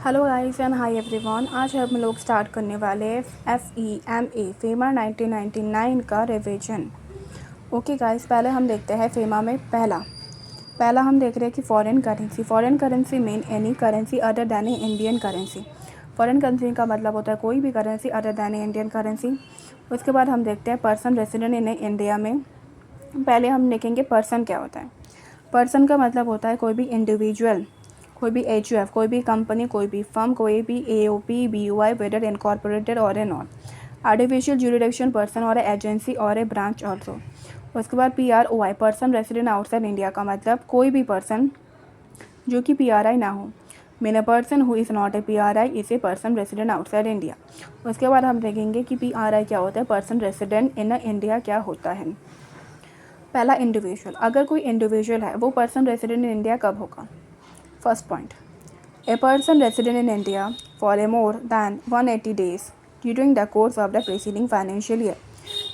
Hello guys and hi everyone. आज हम लोग स्टार्ट करने वाले हैं फेमा 1999 का रिवीजन। ओके गाइस, पहले हम देखते हैं फेमा में पहला हम देख रहे हैं कि foreign currency mean any currency other than Indian currency. Foreign currency का मतलब होता है कोई भी currency other than Indian currency. उसके बाद हम देखते हैं पर्सन रेसिडेंट इन इंडिया में। पहले हम देखेंगे पर्सन क्या होता है। पर्सन का मतलब होता है कोई भी इंडिविजुअल, कोई भी एचयूएफ, कोई भी कंपनी, कोई भी फर्म, कोई भी एओपी, बीयूआई, वेदर इनकॉर्पोरेटेड और a non artificial jurisdiction person और एजेंसी और ए ब्रांच ऑल्सो। उसके बाद पीआरओआई, पर्सन रेसिडेंट आउटसाइड इंडिया का मतलब कोई भी पर्सन जो कि पीआरआई ना हो। Mean a person who is not a PRI is a person resident outside India. उसके बाद हम देखेंगे कि पीआरआई क्या होता है, पर्सन रेसिडेंट इन इंडिया क्या होता है। पहला इंडिविजुअल, अगर कोई इंडिविजुअल है वो पर्सन रेसिडेंट इन इंडिया कब होगा। First point, a person resident in India for a more than 180 days during the course of the preceding financial year।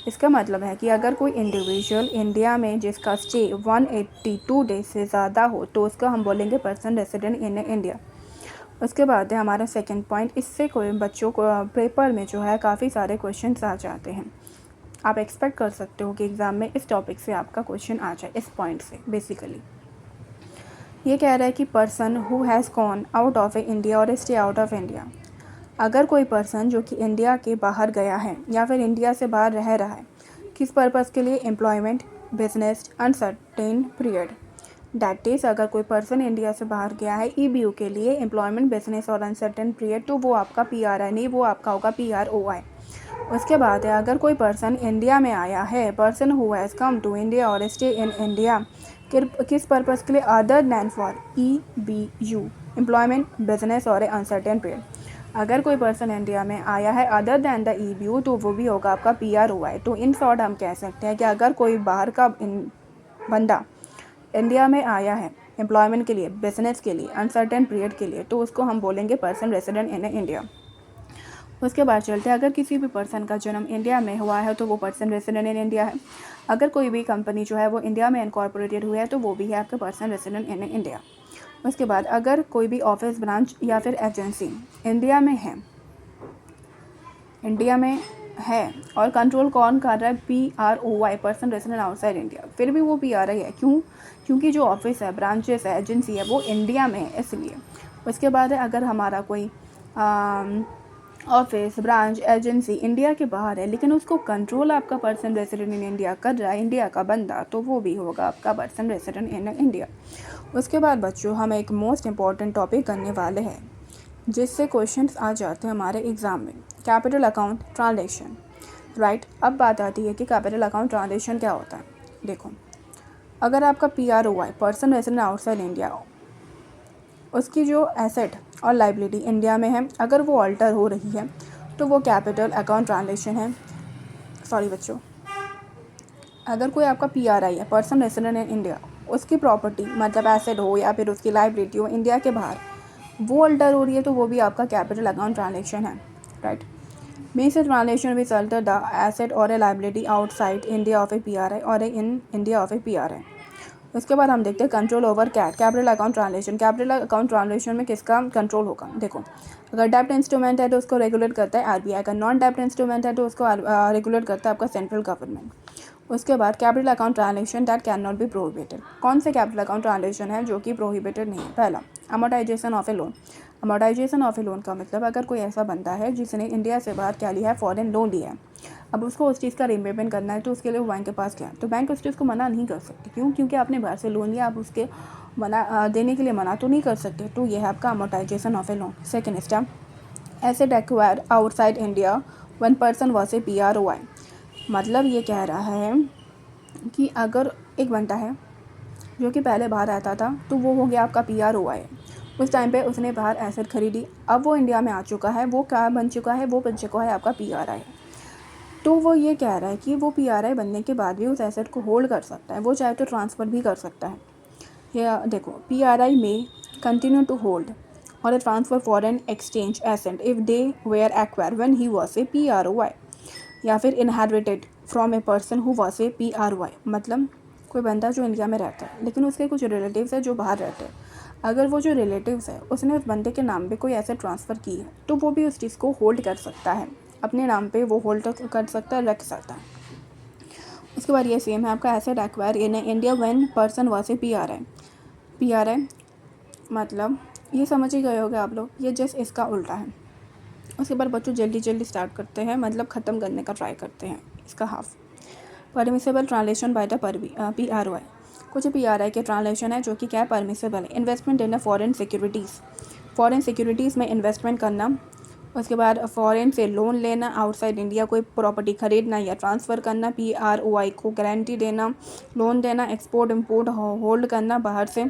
इसका मतलब है कि अगर कोई इंडिविजुअल इंडिया में जिसका स्टे 182 डेज से ज़्यादा हो तो उसका हम बोलेंगे पर्सन रेसिडेंट इन इंडिया। उसके बाद है हमारा सेकंड पॉइंट। इससे कोई बच्चों को पेपर में जो है काफ़ी सारे क्वेश्चंस आ जाते हैं। आप एक्सपेक्ट कर सकते हो कि एग्ज़ाम में इस टॉपिक से आपका क्वेश्चन आ जाए, इस पॉइंट से बेसिकली। ये कह रहा है कि person who has gone out of India और स्टे आउट ऑफ इंडिया। अगर कोई पर्सन जो कि इंडिया के बाहर गया है या फिर इंडिया से बाहर रह रहा है, किस पर्पज़ के लिए, employment, business, uncertain period. That is अगर कोई पर्सन इंडिया से बाहर गया है ईबीयू के लिए, एम्प्लॉयमेंट, बिजनेस और अनसर्टेन पीरियड, तो वो आपका पीआरआई नहीं, वो आपका होगा पीआरओआई। उसके बाद है अगर कोई पर्सन इंडिया में आया है, person who has come to India और स्टे इन इंडिया किस पर्पज़ के लिए, अदर दैन फॉर ईबीयू, एम्प्लॉयमेंट, बिजनेस और अनसर्टेन पीरियड। अगर कोई पर्सन इंडिया में आया है अदर दैन द ईबीयू तो वो भी होगा आपका पीआरओआई। तो इन शॉर्ट हम कह सकते हैं कि अगर कोई बाहर का बंदा इंडिया में आया है एम्प्लॉयमेंट के लिए, बिजनेस के लिए, अनसर्टेन पीरियड के लिए, तो उसको हम बोलेंगे पर्सन रेसिडेंट इन इंडिया। उसके बाद चलते हैं, अगर किसी भी पर्सन का जन्म इंडिया में हुआ है तो वो पर्सन रेसिडेंट इन इंडिया है। अगर कोई भी कंपनी जो है वो इंडिया में इनकॉर्पोरेटेड हुआ है तो वो भी है आपका पर्सन रेसिडेंट इन इंडिया। उसके बाद अगर कोई भी ऑफिस, ब्रांच या फिर एजेंसी इंडिया में है और कंट्रोल कौन कर रहा है, पीआरओआई, पर्सन रेसिडेंट आउटसाइड इंडिया, फिर भी वो पीआरआई है। क्यों? क्योंकि जो ऑफिस है, ब्रांचेस है, एजेंसी है वो इंडिया में है इसलिए। उसके बाद है अगर हमारा कोई ऑफिस, ब्रांच, एजेंसी इंडिया के बाहर है लेकिन उसको कंट्रोल आपका पर्सन रेसिडेंट इन इंडिया कर रहा है, इंडिया का बंदा, तो वो भी होगा आपका पर्सन रेसिडेंट इन इंडिया। उसके बाद बच्चों हम एक मोस्ट इम्पॉर्टेंट टॉपिक करने वाले हैं जिससे क्वेश्चंस आ जाते हैं हमारे एग्ज़ाम में, कैपिटल अकाउंट ट्रांजैक्शन। राइट, अब बात आती है कि कैपिटल अकाउंट ट्रांजैक्शन क्या होता है। देखो, अगर आपका पीआरओआई, पर्सन रेसिडेंट आउटसाइड इंडिया, उसकी जो एसेट और लाइबिलिटी इंडिया में है, अगर वो अल्टर हो रही है तो वो कैपिटल अकाउंट ट्रांजैक्शन है। सॉरी बच्चों, अगर कोई आपका पीआरआई है, पर्सन रेसिडेंट इन इंडिया, उसकी प्रॉपर्टी मतलब एसेट हो या फिर उसकी लाइबिलिटी हो इंडिया के बाहर, वो अल्टर हो रही है तो वो भी आपका कैपिटल अकाउंट ट्रांजैक्शन है। Right, means a transaction which alter the asset और a liability outside India of a PRI और in India of a PRI. उसके बाद हम देखते हैं control over capital account transaction. Capital account transaction में किसका कंट्रोल होगा। देखो, अगर डेप्ट इंस्ट्रूमेंट है तो उसको रेगुलेट करता है आरबीआई, अगर नॉन डेप्ट इंस्ट्रूमेंट है तो उसको रेगुलेट करता है आपका सेंट्रल गवर्नमेंट। उसके बाद capital account transaction that can not be prohibited. कौन से कैपिटल अकाउंट ट्रांजैक्शन है जो कि प्रोहिबिटेड नहीं है। पहला, amortisation of a loan. Amortisation of a loan का मतलब अगर कोई ऐसा बंदा है जिसने इंडिया से बाहर क्या लिया है, फॉरेन लोन लिया है, अब उसको उस चीज़ का रीपेमेंट करना है तो उसके लिए वो बैंक के पास गया तो बैंक उस चीज़ को मना नहीं कर सकती। क्यों? क्योंकि आपने बाहर से लोन लिया, आप उसके देने के लिए मना तो नहीं कर सकते। तो यह है आपका amortisation of a loan. Second step, asset acquire outside India one person was a PROI. मतलब ये कह रहा है कि अगर एक बंदा है जो कि पहले बाहर रहता था तो वो हो गया आपका पीआरओआई। उस टाइम पे उसने बाहर एसेट खरीदी, अब वो इंडिया में आ चुका है, वो क्या बन चुका है, वो बन चुका है आपका पीआरआई। तो वो ये कह रहा है कि वो पीआरआई बनने के बाद भी उस एसेट को होल्ड कर सकता है, वो चाहे तो ट्रांसफ़र भी कर सकता है। या देखो, पीआरआई में कंटिन्यू टू होल्ड और transfer foreign exchange asset if they were acquire when he was a PROI, या फिर inherited from a person who was a PROI. मतलब कोई बंदा जो इंडिया में रहता है लेकिन उसके कुछ रिलेटिव्स हैं जो बाहर रहते हैं, अगर वो जो रिलेटिव्स है उसने उस बंदे के नाम पे कोई एसेट ट्रांसफ़र की है तो वो भी उस चीज़ को होल्ड कर सकता है, अपने नाम पे वो होल्ड कर सकता है, रख सकता है। उसके बाद ये सेम है आपका asset acquire in India when person was A P R आई मतलब ये समझ ही गए होगे आप लोग, ये जस्ट इसका उल्टा है। उसके बाद बच्चों जल्दी जल्दी स्टार्ट करते हैं, मतलब ख़त्म करने का ट्राई करते हैं इसका half. Permissible translation by the PROI, कुछ PRI के ट्रांसलेशन है जो कि क्या है, परमिसेबल है। इन्वेस्टमेंट इन फॉरेन सिक्योरिटीज़ में इन्वेस्टमेंट करना। उसके बाद फॉरेन से लोन लेना, आउटसाइड इंडिया कोई प्रॉपर्टी खरीदना या ट्रांसफ़र करना, PROI को गारंटी देना, लोन देना, एक्सपोर्ट इम्पोर्ट होल्ड करना बाहर से।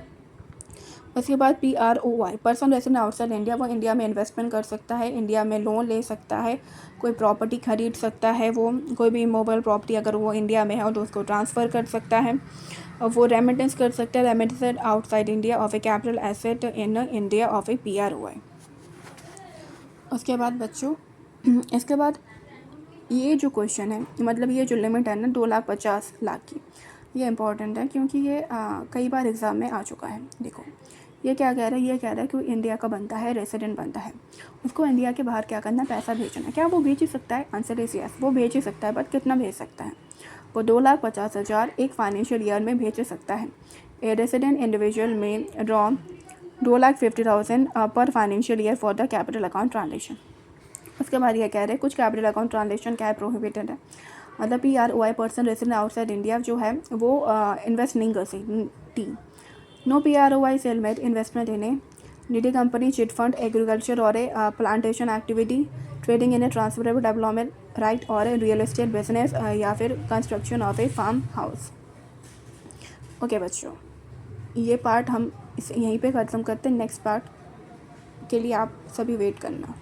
उसके बाद PROI person resident outside India, वो इंडिया में इन्वेस्टमेंट कर सकता है, इंडिया में लोन ले सकता है, कोई प्रॉपर्टी खरीद सकता है, वो कोई भी मोबाइल प्रॉपर्टी अगर वो इंडिया में है तो उसको ट्रांसफ़र कर सकता है, और वो रेमिटेंस कर सकता है, remittance outside India of A capital asset in India of A PROI। उसके बाद बच्चों इसके बाद ये जो क्वेश्चन है, मतलब ये जो लिमिट है ना 2,50,00,000 की, ये इम्पॉर्टेंट है क्योंकि ये कई बार एग्ज़ाम में आ चुका है। देखो ये क्या कह रहा है, ये कह रहा है कि इंडिया का बनता है, रेसिडेंट बनता है, उसको इंडिया के बाहर क्या करना है, पैसा भेजना। क्या वो भेज ही सकता है? आंसर इज यस, वो भेज ही सकता है, बट कितना भेज सकता है? वो 2,50,000 एक फाइनेंशियल ईयर में भेज सकता है। ए रेसिडेंट इंडिविजुअल में ड्रॉ 2,50,000 पर financial year for the capital account transaction. उसके बाद ये कह रहे हैं कुछ कैपिटल अकाउंट ट्रांजेक्शन क्या है, प्रोहिबिटेड है। मतलब PROI person resident outside India जो है वो इन्वेस्ट नहीं कर सकती। No PROI shall made investment in a nidhi company, chit fund, agriculture और a plantation activity, trading in a transferable development right और ए रियल एस्टेट बिजनेस या फिर construction of a farm house. Okay बच्चों, ये part हम इसे यहीं पे ख़त्म करते हैं। नेक्स्ट पार्ट के लिए आप सभी वेट करना।